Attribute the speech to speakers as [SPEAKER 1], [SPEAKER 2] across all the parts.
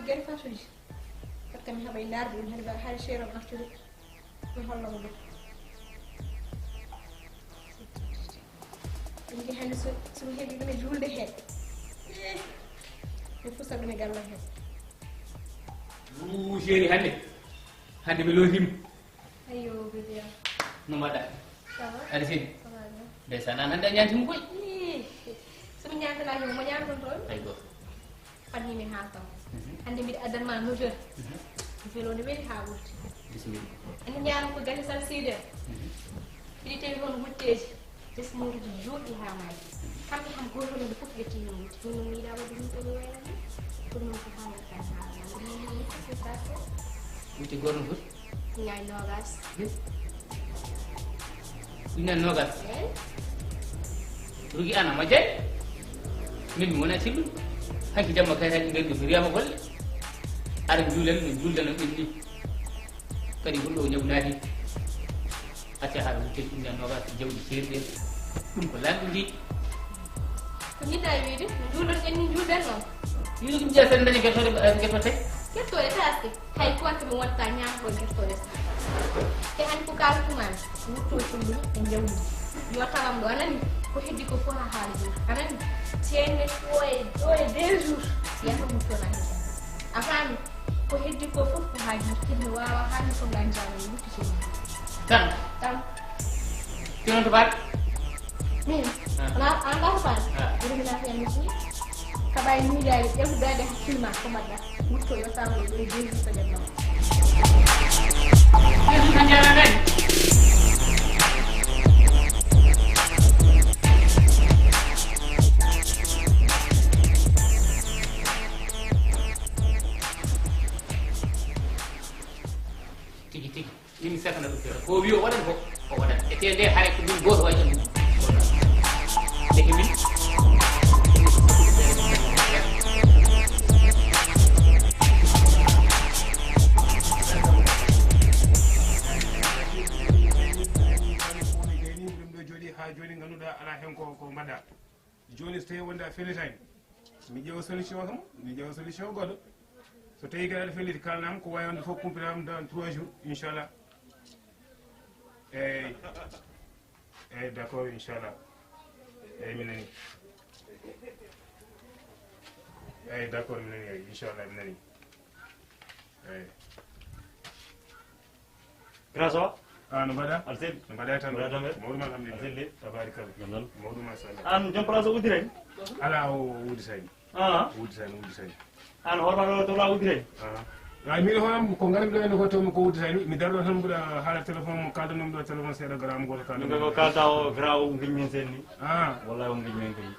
[SPEAKER 1] gari fasuji par kam haba darde dum hadi ba hadi shero artude ko holla mo dum ngi hande so hebi dum julde hen ko fusa dum galla hen
[SPEAKER 2] chéri hande mi lotim
[SPEAKER 1] ayo bébé
[SPEAKER 2] no mbaɗɗa
[SPEAKER 1] ça va
[SPEAKER 2] aɗa seni
[SPEAKER 1] ça va bien
[SPEAKER 2] ndeysan an hannde a ñantimo koy
[SPEAKER 1] somi ñantanaaki mo ñanton toon
[SPEAKER 2] ay go
[SPEAKER 1] fannimi ha taw hande mbiɗa addanma noteur velode weeli ha wurti
[SPEAKER 2] bisimilla
[SPEAKER 1] ene ñaano ko gani sal siide ɗiɗi tawi hono wutteji tesmoruji jooɗi ha maaji kamɓe kam gotoɗo fof ƴetti no wutti ɗum noon yiiɗa wadde ɗum toɓe waynani ɗum noon ko haalata ha
[SPEAKER 2] wutti goto fof
[SPEAKER 1] ñaay nogas
[SPEAKER 2] ɗumnen nogas rugi an a majjani min mi wona cilluɗo hanki jamma kayitaji ngari ɗo so riyama golle ara juulen no juldano ɗum ni kadi hulɗo o ñaw naati acca haɗa wuttedi ɗumnen nogas jawɗi ceeriɗen ɗum ko lanɗo jiiɗi
[SPEAKER 1] ko jiɗɗa wiide juulon en ni juulden noon
[SPEAKER 2] yiɗo ɗum jeeya sen dañi guetote
[SPEAKER 1] guettode taske hay konte mi watta ñamkon guettode te hani ko kaltumani wutto cullumi e jawdi yo tawam ɗo anani ko heddi ko fof ha haali anani ceenne ɗo e 2 jours yata wuttona hen a faami ko heddi ko fof ko ha jirtinmi wawa hani ko ganjami wutti cullumi tan
[SPEAKER 2] tinon to baɗ
[SPEAKER 1] min an gata faani ɓurminafiyami si kaɓay miijaade ƴewdade hakkilma ko mbaɗɗa wutto yo tawno ɗo e 2 jours so ƴennama
[SPEAKER 2] kan jaranaɗi tigi tigi yimi sekana ɗum feere ko wi o waɗan ko o waɗan e te nde hay ko min goto wayi ɗum deke min
[SPEAKER 3] joni ganduɗa ala hen ko mbaɗa joni so tawi wonda felitani mi ƴeewa solution kam mi ƴeewa solution goɗɗo so tawi kadi aɗa feliti kalnam ko wawi wonde fof kumpitam dans 3 jours inchallah eyyi d' accord inchallah eyyi mi nani eyyi d' accord mi nani eyyi inchallah mi nani eyyi
[SPEAKER 4] grâce o
[SPEAKER 3] no mbaɗa
[SPEAKER 4] aɗa selli
[SPEAKER 3] no mbaɗa tan
[SPEAKER 4] mbaɗa tan
[SPEAKER 3] mawɗum alhamdulillah
[SPEAKER 4] selli
[SPEAKER 3] tabarikalla
[SPEAKER 4] jam tan
[SPEAKER 3] mawɗum machallah
[SPEAKER 4] an joom place o uddirani
[SPEAKER 3] ala o wudditani wudditani
[SPEAKER 4] an hoorma ɗo la uddirani
[SPEAKER 3] ay min honam ko ngaram ɗo ene ko to ko wudditani mi darɗo tan mbuɗa haala téléphone mo kaldanum ɗo téléphone seeɗa gramme goto kalda
[SPEAKER 4] ɗum ko kalta o gra o guiñ men sen ni wallahi on guiñ men kay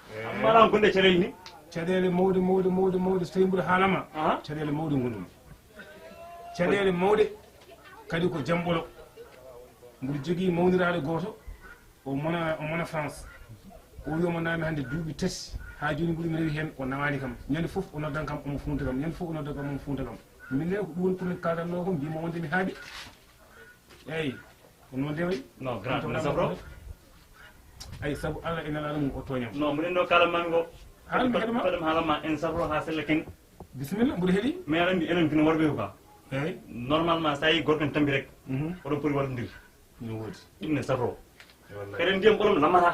[SPEAKER 4] mbaɗa gonɗe caɗele ni
[SPEAKER 3] caɗele mawɗe so tawi mbuɗa haalama caɗele mawɗe gondum caɗele mawɗe kadi ko jamɓolo mbuɗo jogui mawniraɗo goto o mona France o wiyoma nami hande duuɓi tati ha joni mbuɗi mi rewi hen o nawani kam ñande foof o noddan kam omo funta kam ñande foof o nodda kam omo funta kam min ne ko ɗum woni pour kaldanno ko mbimo wonde mi haaɓi eyyi ko noon dewayi
[SPEAKER 4] non grand ne sabro
[SPEAKER 3] ay saabu Allah ina ala mum o toñam
[SPEAKER 4] non minen ɗo kalamami ko
[SPEAKER 3] haalmi heɗoma
[SPEAKER 4] kaɗam haalama en sabro ha sella ken
[SPEAKER 3] bisimilla mbuɗo heeɗi
[SPEAKER 4] mais aɗa andi enen kino worɓe ko ka
[SPEAKER 3] eyyi
[SPEAKER 4] normalement sa yi gorɗen tambi rek oɗon poti wallodir
[SPEAKER 3] no woodi
[SPEAKER 4] ɗum ne sabro
[SPEAKER 3] wallahi
[SPEAKER 4] eɗen ndiyam ɓolom lamata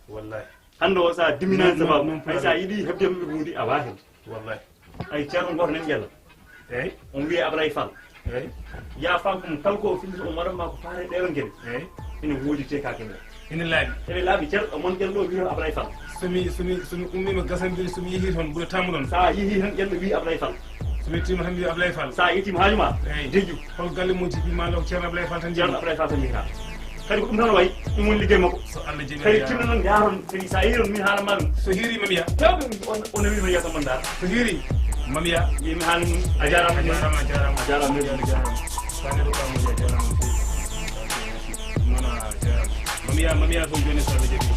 [SPEAKER 3] wallahi
[SPEAKER 4] hande o sa diminani sababu hay sa yiiɗi hebde yimɓe hunde a wawa hebde
[SPEAKER 3] wallahi
[SPEAKER 4] ay ceerno goto nen ƴella
[SPEAKER 3] eyyi
[SPEAKER 4] on wiye Ablaye Fall
[SPEAKER 3] eyyi
[SPEAKER 4] ya fankum kala ko fillita o waɗanma ko faare ɗeɗon gueɗe
[SPEAKER 3] eyyi
[SPEAKER 4] ene woodi te ka kemɗe
[SPEAKER 3] ene laaɓi
[SPEAKER 4] ene laaɓi ceerno mon ƴelɗo wiyo Ablaye Fall
[SPEAKER 3] somi ummima gasandiri somi yeehi toon ɓuura tammu ɗon
[SPEAKER 4] sa yeehi tan ƴelɗo wi Ablaye Fall
[SPEAKER 3] somi yettima tan wiya Ablaye Fall
[SPEAKER 4] sa yettima haajuma
[SPEAKER 3] eyyi
[SPEAKER 4] deƴƴu
[SPEAKER 3] hol galle mum jibinma ɗo ko ceerno Ablaye Fall tan
[SPEAKER 4] ceerno
[SPEAKER 3] jeeyi
[SPEAKER 4] Ablaye Fall tan jeyata kadi ko ɗum tan wayi ɗum woni liggey makko
[SPEAKER 3] so Allah
[SPEAKER 4] kadi
[SPEAKER 3] jeeɓi
[SPEAKER 4] timna noon yaron kadi sa yiiron min haalama ɗum
[SPEAKER 3] so hiirima miya
[SPEAKER 4] tawɗum ono wima yeeso mon dara
[SPEAKER 3] so hiiri mamiya
[SPEAKER 4] yimi haali mum a jarama
[SPEAKER 3] a jarama
[SPEAKER 4] sane ɗo kamuji a jarama
[SPEAKER 3] non a jarama mamiya toon joni so Allah jeeɓi